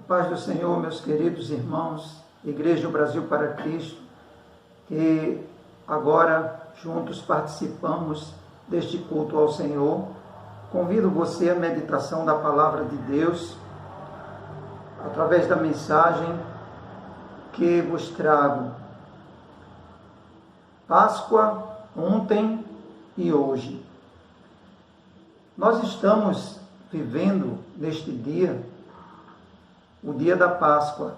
paz do Senhor, meus queridos irmãos, Igreja do Brasil para Cristo, que agora juntos participamos deste culto ao Senhor. Convido você à meditação da Palavra de Deus, através da mensagem que vos trago. Páscoa, ontem e hoje. Nós estamos vivendo neste dia, o dia da Páscoa,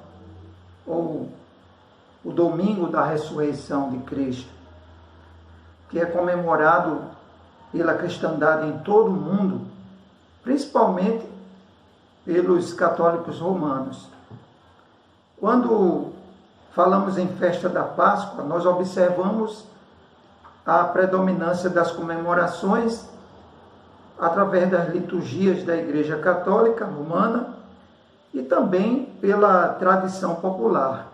ou o domingo da ressurreição de Cristo, que é comemorado pela cristandade em todo o mundo, principalmente pelos católicos romanos. Quando falamos em festa da Páscoa, nós observamos a predominância das comemorações através das liturgias da Igreja Católica Romana e também pela tradição popular.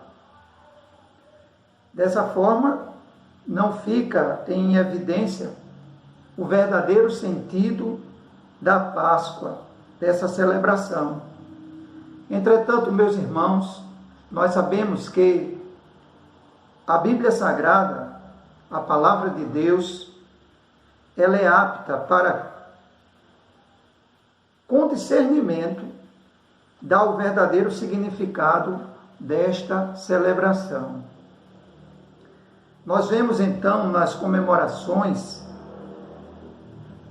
Dessa forma, não fica em evidência o verdadeiro sentido da Páscoa, dessa celebração. Entretanto, meus irmãos, nós sabemos que a Bíblia Sagrada, a Palavra de Deus, ela é apta para, com discernimento, dar o verdadeiro significado desta celebração. Nós vemos então nas comemorações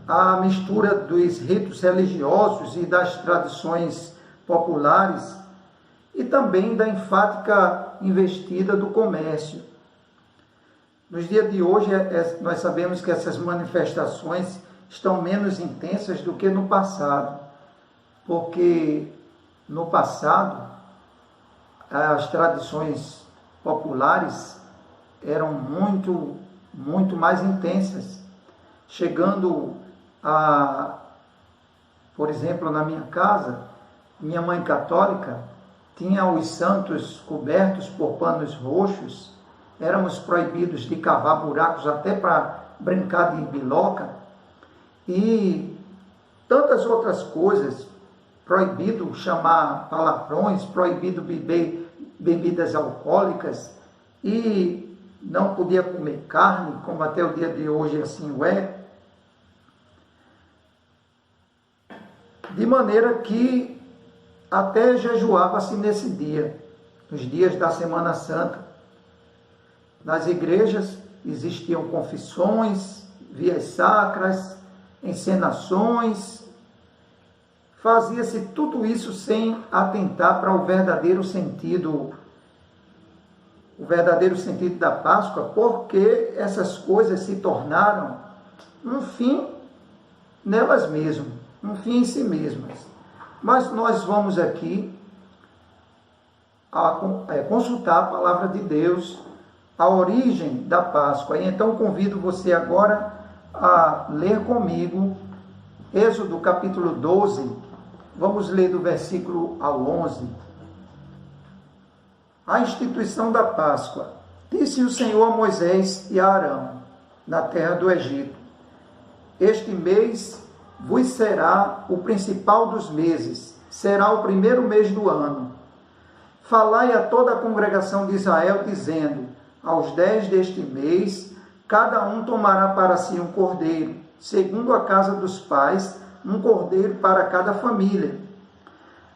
a mistura dos ritos religiosos e das tradições populares e também da enfática investida do comércio. Nos dias de hoje, nós sabemos que essas manifestações estão menos intensas do que no passado, porque no passado as tradições populares eram muito mais intensas, chegando a, por exemplo, na minha casa, minha mãe católica tinha os santos cobertos por panos roxos, éramos proibidos de cavar buracos até para brincar de biloca e tantas outras coisas, proibido chamar palavrões, proibido beber bebidas alcoólicas e não podia comer carne, como até o dia de hoje assim o é. De maneira que até jejuava-se nesse dia, nos dias da Semana Santa. Nas igrejas existiam confissões, vias sacras, encenações. Fazia-se tudo isso sem atentar para o verdadeiro sentido da Páscoa, porque essas coisas se tornaram um fim nelas mesmas, um fim em si mesmas. Mas nós vamos aqui consultar a Palavra de Deus, a origem da Páscoa. E então convido você agora a ler comigo Êxodo capítulo 12, vamos ler do versículo ao 11. A instituição da Páscoa. Disse o Senhor a Moisés e a Arão, na terra do Egito: este mês vos será o principal dos meses, será o primeiro mês do ano. Falai a toda a congregação de Israel, dizendo: aos 10 deste mês, cada um tomará para si um cordeiro, segundo a casa dos pais, um cordeiro para cada família.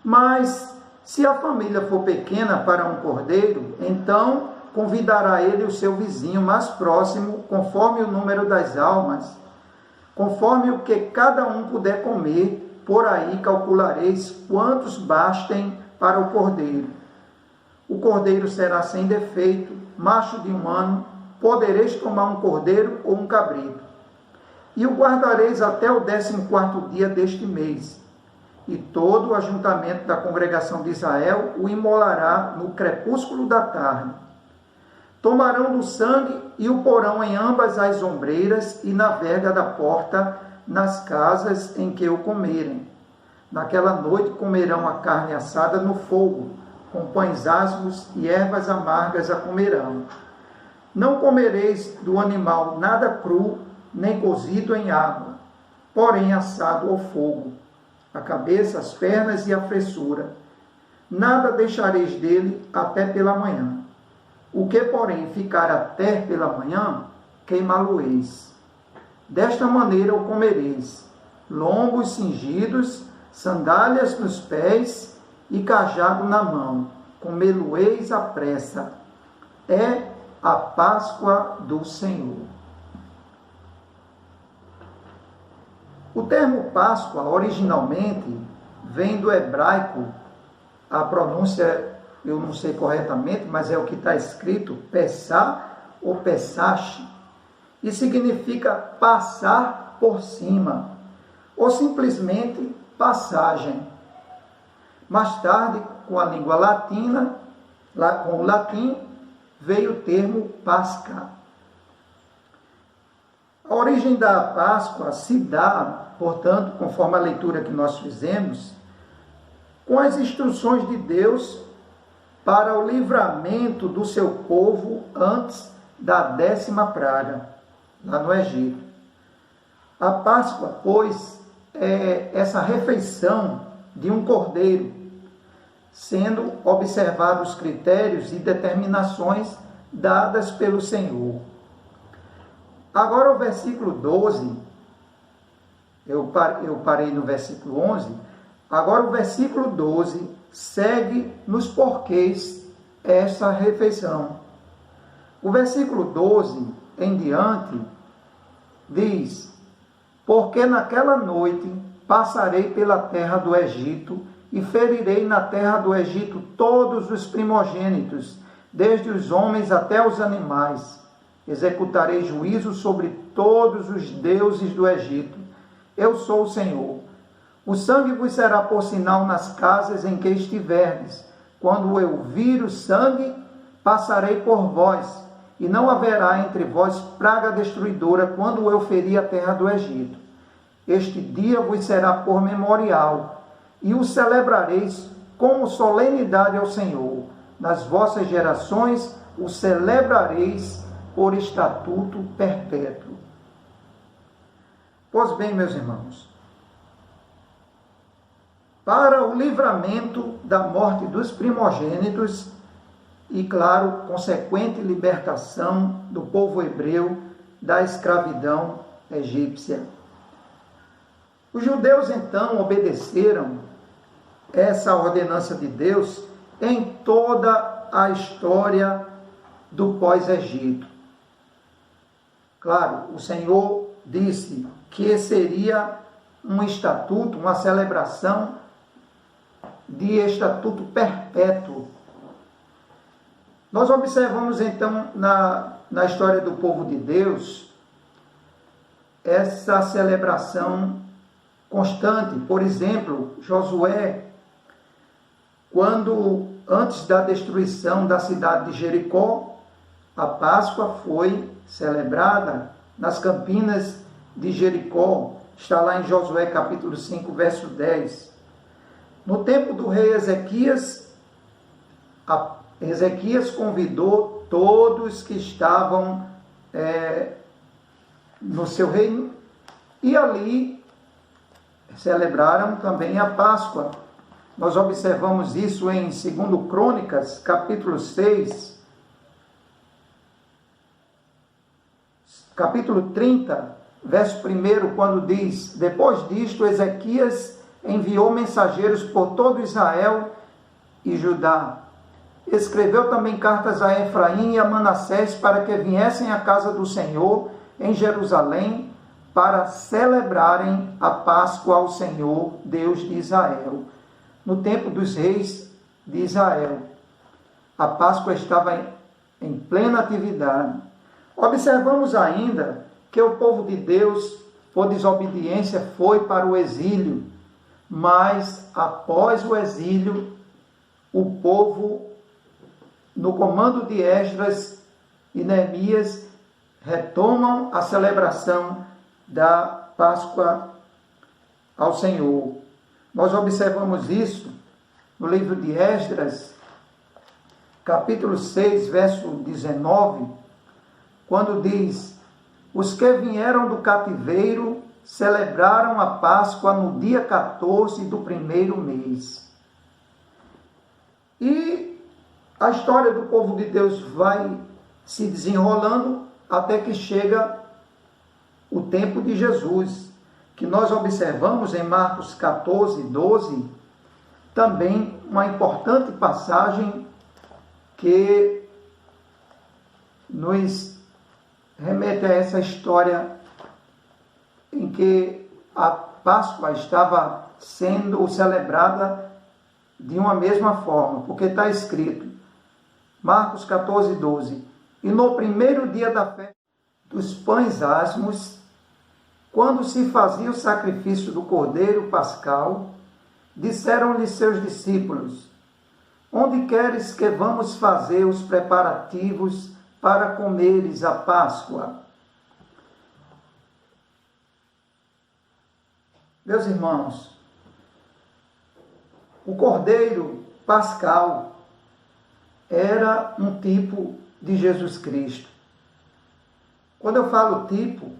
Mas, se a família for pequena para um cordeiro, então convidará ele o seu vizinho mais próximo, conforme o número das almas, conforme o que cada um puder comer, por aí calculareis quantos bastem para o cordeiro. O cordeiro será sem defeito, macho de 1 ano, podereis tomar um cordeiro ou um cabrito. E o guardareis até o 14º dia deste mês. E todo o ajuntamento da congregação de Israel o imolará no crepúsculo da tarde. Tomarão do sangue e o porão em ambas as ombreiras e na verga da porta, nas casas em que o comerem. Naquela noite comerão a carne assada no fogo, com pães asmos e ervas amargas a comerão. Não comereis do animal nada cru, nem cozido em água, porém assado ao fogo, a cabeça, as pernas e a fressura. nada deixareis dele até pela manhã. O que, porém, ficar até pela manhã, queimá-lo-eis. Desta maneira o comereis, lombos cingidos, sandálias nos pés e cajado na mão. Comê-lo-eis à pressa. É a Páscoa do Senhor. O termo Páscoa, originalmente, vem do hebraico, a pronúncia eu não sei corretamente, mas é o que está escrito, Pessah ou Pesach, e significa passar por cima, ou simplesmente passagem. Mais tarde, com a língua latina, com o latim, veio o termo Páscoa. A origem da Páscoa se dá, portanto, conforme a leitura que nós fizemos, com as instruções de Deus para o livramento do seu povo antes da 10ª praga, lá no Egito. A Páscoa, pois, é essa refeição de um cordeiro, sendo observados os critérios e determinações dadas pelo Senhor. Agora o versículo 12, eu parei no versículo 11, agora o versículo 12 segue nos porquês essa refeição. O versículo 12 em diante diz: porque naquela noite passarei pela terra do Egito e ferirei na terra do Egito todos os primogênitos, desde os homens até os animais. Executarei juízo sobre todos os deuses do Egito. Eu sou o Senhor. O sangue vos será por sinal nas casas em que estiverdes. Quando eu vir o sangue, passarei por vós, e não haverá entre vós praga destruidora quando eu ferir a terra do Egito. Este dia vos será por memorial, e o celebrareis como solenidade ao Senhor. Nas vossas gerações o celebrareis por estatuto perpétuo. Pois bem, meus irmãos, para o livramento da morte dos primogênitos e, claro, consequente libertação do povo hebreu da escravidão egípcia. Os judeus, então, obedeceram essa ordenança de Deus em toda a história do pós-Egito. Claro, o Senhor disse que seria um estatuto, uma celebração de estatuto perpétuo. Nós observamos então na história do povo de Deus essa celebração constante. Por exemplo, Josué, quando antes da destruição da cidade de Jericó, a Páscoa foi celebrada nas campinas de Jericó. Está lá em Josué capítulo 5, verso 10. No tempo do rei Ezequias, Ezequias convidou todos que estavam no seu reino e ali celebraram também a Páscoa. Nós observamos isso em 2 Crônicas, capítulo 6, capítulo 30, verso 1, quando diz: depois disto, Ezequias enviou mensageiros por todo Israel e Judá. Escreveu também cartas a Efraim e a Manassés para que viessem à casa do Senhor em Jerusalém para celebrarem a Páscoa ao Senhor, Deus de Israel. No tempo dos reis de Israel, a Páscoa estava em plena atividade. Observamos ainda que o povo de Deus, por desobediência, foi para o exílio, mas após o exílio, o povo, no comando de Esdras e Neemias, retomam a celebração da Páscoa ao Senhor. Nós observamos isso no livro de Esdras, capítulo 6, verso 19, quando diz: os que vieram do cativeiro celebraram a Páscoa no dia 14 do primeiro mês. E a história do povo de Deus vai se desenrolando até que chega o tempo de Jesus, que nós observamos em Marcos 14, 12, também uma importante passagem que nos remete a essa história em que a Páscoa estava sendo celebrada de uma mesma forma, porque está escrito, Marcos 14, 12, e no primeiro dia da festa dos pães asmos, quando se fazia o sacrifício do cordeiro pascal, disseram-lhe seus discípulos, onde queres que vamos fazer os preparativos para comeres a Páscoa? Meus irmãos, o cordeiro pascal era um tipo de Jesus Cristo. Quando eu falo tipo,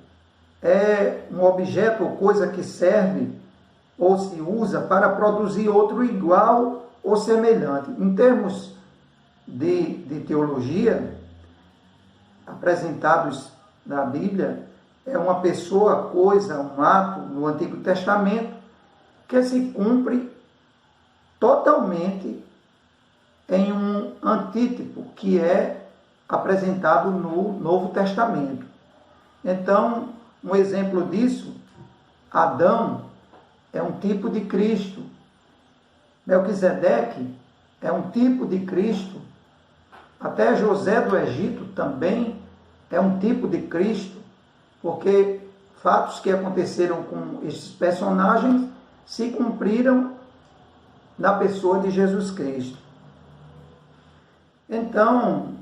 é um objeto ou coisa que serve ou se usa para produzir outro igual ou semelhante. Em termos de teologia, apresentados na Bíblia, é uma pessoa, coisa, um ato no Antigo Testamento que se cumpre totalmente em um antítipo que é apresentado no Novo Testamento. Então, um exemplo disso, Adão é um tipo de Cristo, Melquisedeque é um tipo de Cristo, até José do Egito também é um tipo de Cristo, porque fatos que aconteceram com esses personagens se cumpriram na pessoa de Jesus Cristo. Então,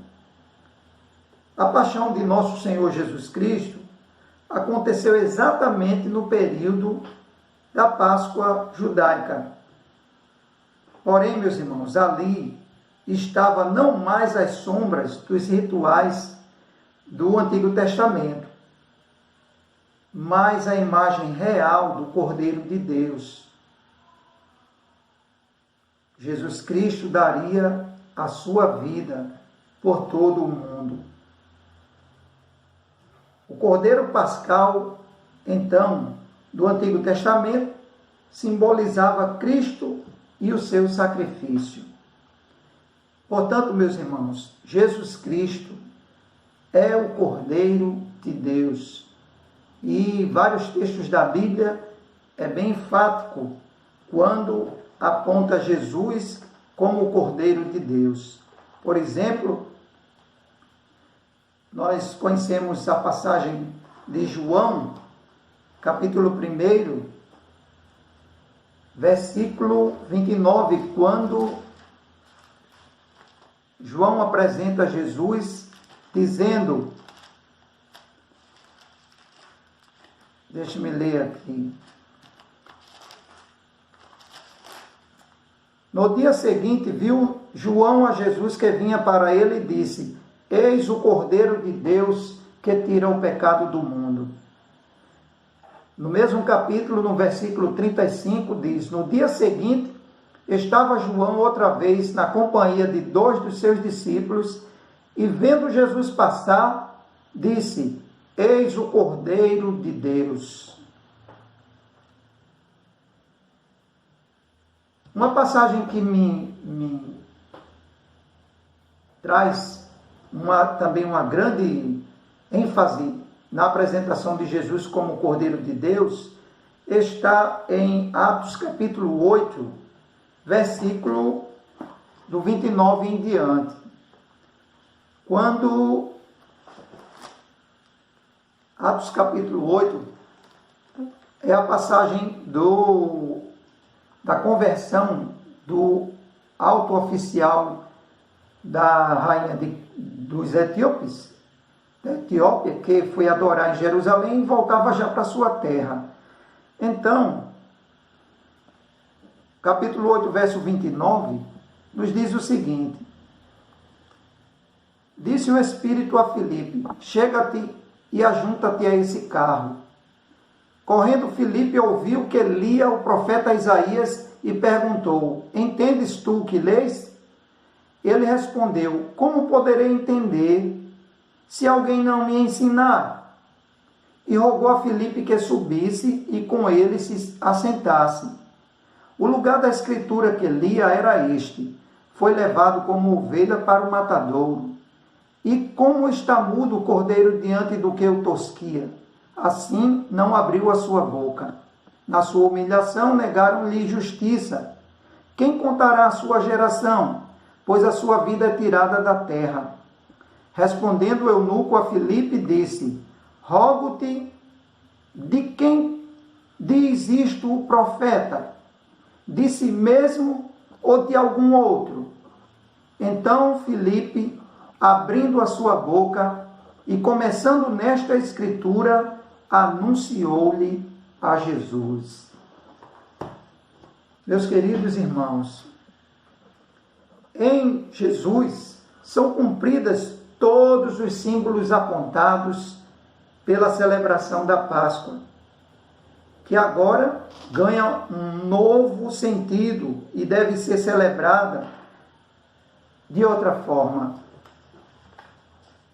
a paixão de nosso Senhor Jesus Cristo aconteceu exatamente no período da Páscoa judaica. Porém, meus irmãos, ali estava não mais as sombras dos rituais do Antigo Testamento, mas a imagem real do Cordeiro de Deus. Jesus Cristo daria a sua vida por todo o mundo. O Cordeiro Pascal, então, do Antigo Testamento, simbolizava Cristo e o seu sacrifício. Portanto, meus irmãos, Jesus Cristo é o Cordeiro de Deus. E vários textos da Bíblia é bem enfático quando aponta Jesus como o Cordeiro de Deus. Por exemplo, nós conhecemos a passagem de João, capítulo 1, versículo 29, quando João apresenta Jesus dizendo, deixe-me ler aqui. No dia seguinte, viu João a Jesus que vinha para ele e disse, eis o Cordeiro de Deus que tira o pecado do mundo. No mesmo capítulo, no versículo 35, diz, no dia seguinte, estava João outra vez na companhia de 2 dos seus discípulos e vendo Jesus passar, disse, eis o Cordeiro de Deus. Uma passagem que me traz também uma grande ênfase na apresentação de Jesus como Cordeiro de Deus está em Atos capítulo 8, versículo do 29 em diante. Quando Atos capítulo 8 é a passagem da conversão do alto oficial da rainha dos etíopes, da Etiópia, que foi adorar em Jerusalém e voltava já para sua terra. Então, capítulo 8, verso 29, nos diz o seguinte, disse o Espírito a Filipe, chega-te e ajunta-te a esse carro. Correndo, Filipe ouviu que lia o profeta Isaías e perguntou, entendes tu o que lês? Ele respondeu: como poderei entender se alguém não me ensinar? E rogou a Filipe que subisse e com ele se assentasse. O lugar da escritura que lia era este: foi levado como ovelha para o matadouro. E como está mudo o cordeiro diante do que o tosquia, assim não abriu a sua boca. Na sua humilhação negaram-lhe justiça. Quem contará a sua geração? Pois a sua vida é tirada da terra. Respondendo o eunuco a Filipe, disse: rogo-te, de quem diz isto o profeta? De si mesmo ou de algum outro? Então Filipe, abrindo a sua boca e começando nesta escritura, anunciou-lhe a Jesus. Meus queridos irmãos, em Jesus são cumpridas todos os símbolos apontados pela celebração da Páscoa, que agora ganha um novo sentido e deve ser celebrada de outra forma.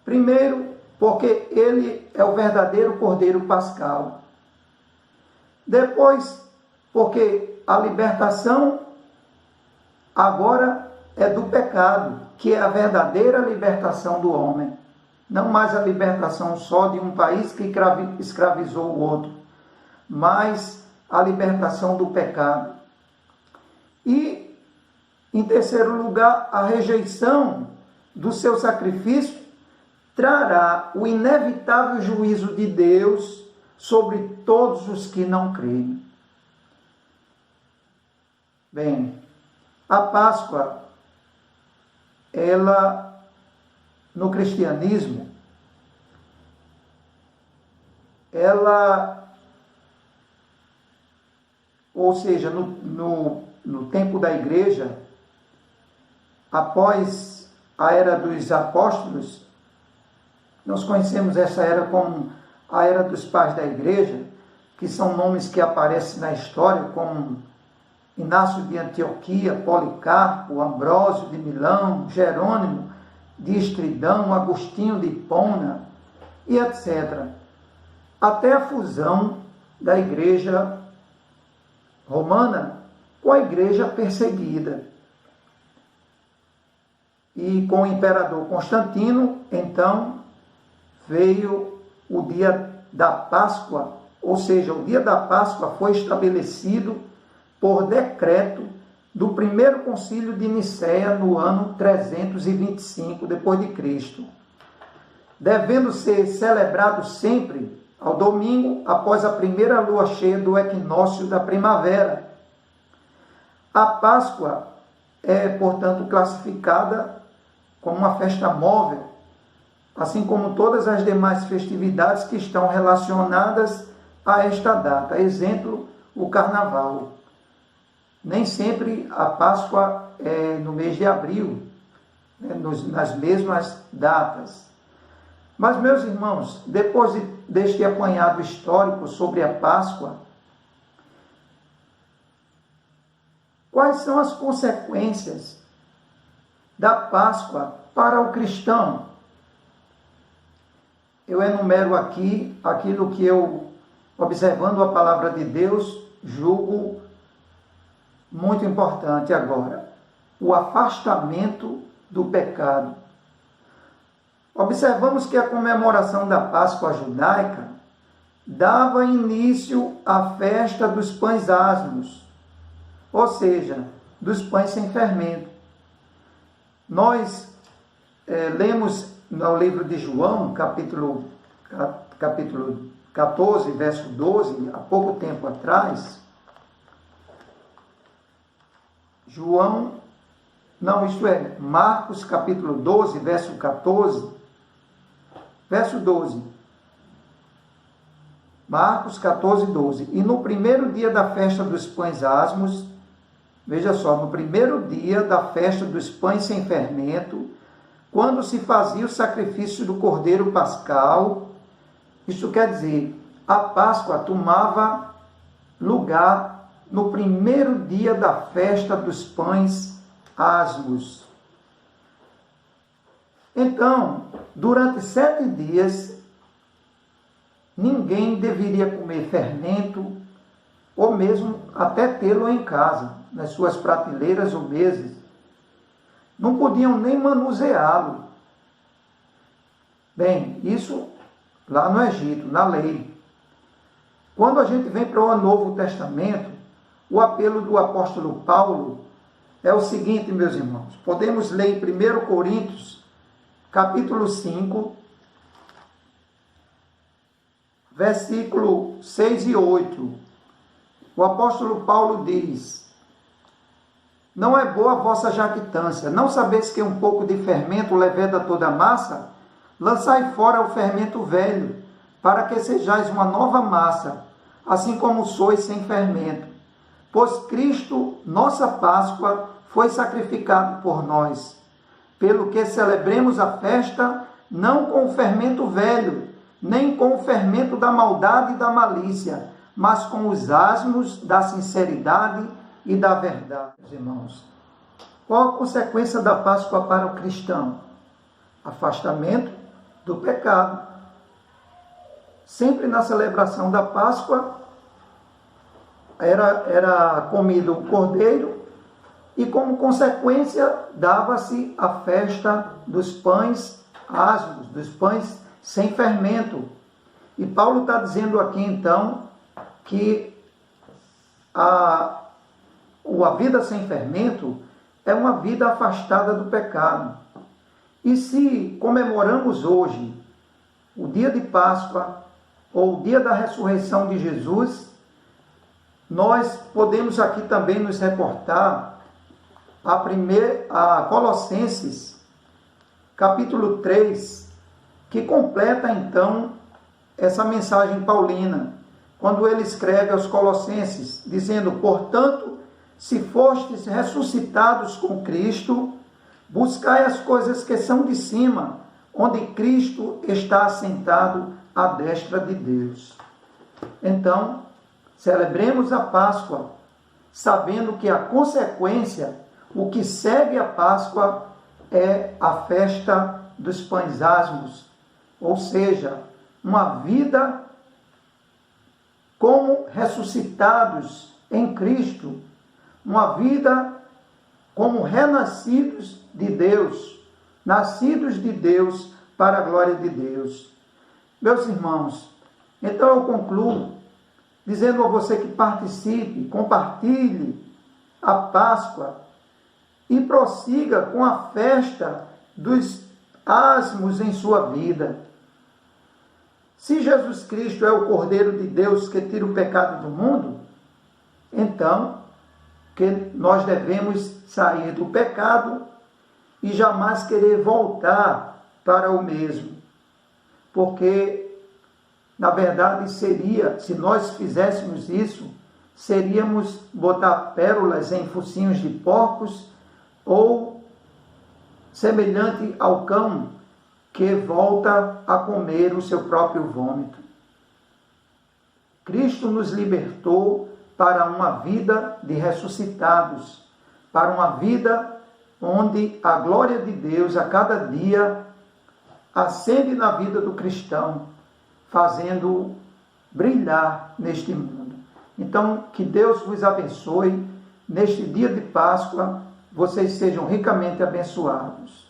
Primeiro, porque ele é o verdadeiro Cordeiro Pascal. Depois, porque a libertação agora é do pecado, que é a verdadeira libertação do homem. Não mais a libertação só de um país que escravizou o outro, mas a libertação do pecado. E, em terceiro lugar, a rejeição do seu sacrifício trará o inevitável juízo de Deus sobre todos os que não creem. Bem, a Páscoa, ela, no cristianismo, ou seja, no tempo da igreja, após a era dos apóstolos, nós conhecemos essa era como a era dos pais da igreja, que são nomes que aparecem na história, como Inácio de Antioquia, Policarpo, Ambrósio de Milão, Jerônimo de Estridão, Agostinho de Hipona e etc. Até a fusão da igreja romana com a igreja perseguida. E com o imperador Constantino, então, veio o dia da Páscoa, ou seja, o dia da Páscoa foi estabelecido por decreto do primeiro concílio de Nicéia no ano 325 depois de Cristo, devendo ser celebrado sempre ao domingo após a primeira lua cheia do equinócio da primavera. A Páscoa é, portanto, classificada como uma festa móvel, assim como todas as demais festividades que estão relacionadas a esta data. Exemplo, o Carnaval. Nem sempre a Páscoa é no mês de abril, nas mesmas datas. Mas, meus irmãos, depois deste apanhado histórico sobre a Páscoa, quais são as consequências da Páscoa para o cristão? Eu enumero aqui aquilo que eu, observando a palavra de Deus, julgo muito importante agora: o afastamento do pecado. Observamos que a comemoração da Páscoa judaica dava início à festa dos pães asmos, ou seja, dos pães sem fermento. Nós lemos no livro de João, capítulo 14, verso 12, há pouco tempo atrás, Marcos capítulo 12, verso 14, verso 12. Marcos 14, 12. E no primeiro dia da festa dos pães asmos, veja só, no primeiro dia da festa dos pães sem fermento, quando se fazia o sacrifício do Cordeiro Pascal, isso quer dizer, a Páscoa tomava lugar no primeiro dia da festa dos pães asmos. Então, durante 7 dias, ninguém deveria comer fermento, ou mesmo até tê-lo em casa, nas suas prateleiras ou mesas. Não podiam nem manuseá-lo. Bem, isso lá no Egito, na lei. Quando a gente vem para o Novo Testamento, o apelo do apóstolo Paulo é o seguinte, meus irmãos. Podemos ler em 1 Coríntios, capítulo 5, versículo 6 e 8. O apóstolo Paulo diz: não é boa a vossa jactância, não sabeis que um pouco de fermento leveda toda a massa? Lançai fora o fermento velho, para que sejais uma nova massa, assim como sois sem fermento. Pois Cristo, nossa Páscoa, foi sacrificado por nós, pelo que celebremos a festa, não com o fermento velho, nem com o fermento da maldade e da malícia, mas com os asmos da sinceridade e da verdade. Irmãos, qual a consequência da Páscoa para o cristão? Afastamento do pecado. Sempre na celebração da Páscoa era comido o cordeiro e, como consequência, dava-se a festa dos pães asmos, dos pães sem fermento. E Paulo está dizendo aqui, então, que a vida sem fermento é uma vida afastada do pecado. E se comemoramos hoje o dia de Páscoa ou o dia da ressurreição de Jesus, nós podemos aqui também nos reportar a Colossenses, capítulo 3, que completa então essa mensagem paulina, quando ele escreve aos Colossenses, dizendo: portanto, se fostes ressuscitados com Cristo, buscai as coisas que são de cima, onde Cristo está assentado à destra de Deus. Então, celebremos a Páscoa, sabendo que a consequência, o que segue a Páscoa, é a festa dos pães asmos, ou seja, uma vida como ressuscitados em Cristo, uma vida como renascidos de Deus, nascidos de Deus para a glória de Deus. Meus irmãos, então eu concluo dizendo a você que participe, compartilhe a Páscoa e prossiga com a festa dos asmos em sua vida. Se Jesus Cristo é o Cordeiro de Deus que tira o pecado do mundo, então que nós devemos sair do pecado e jamais querer voltar para o mesmo. Porque, na verdade, se nós fizéssemos isso, seríamos botar pérolas em focinhos de porcos ou semelhante ao cão que volta a comer o seu próprio vômito. Cristo nos libertou para uma vida de ressuscitados, para uma vida onde a glória de Deus a cada dia acende na vida do cristão, fazendo brilhar neste mundo. Então, que Deus vos abençoe. Neste dia de Páscoa, vocês sejam ricamente abençoados.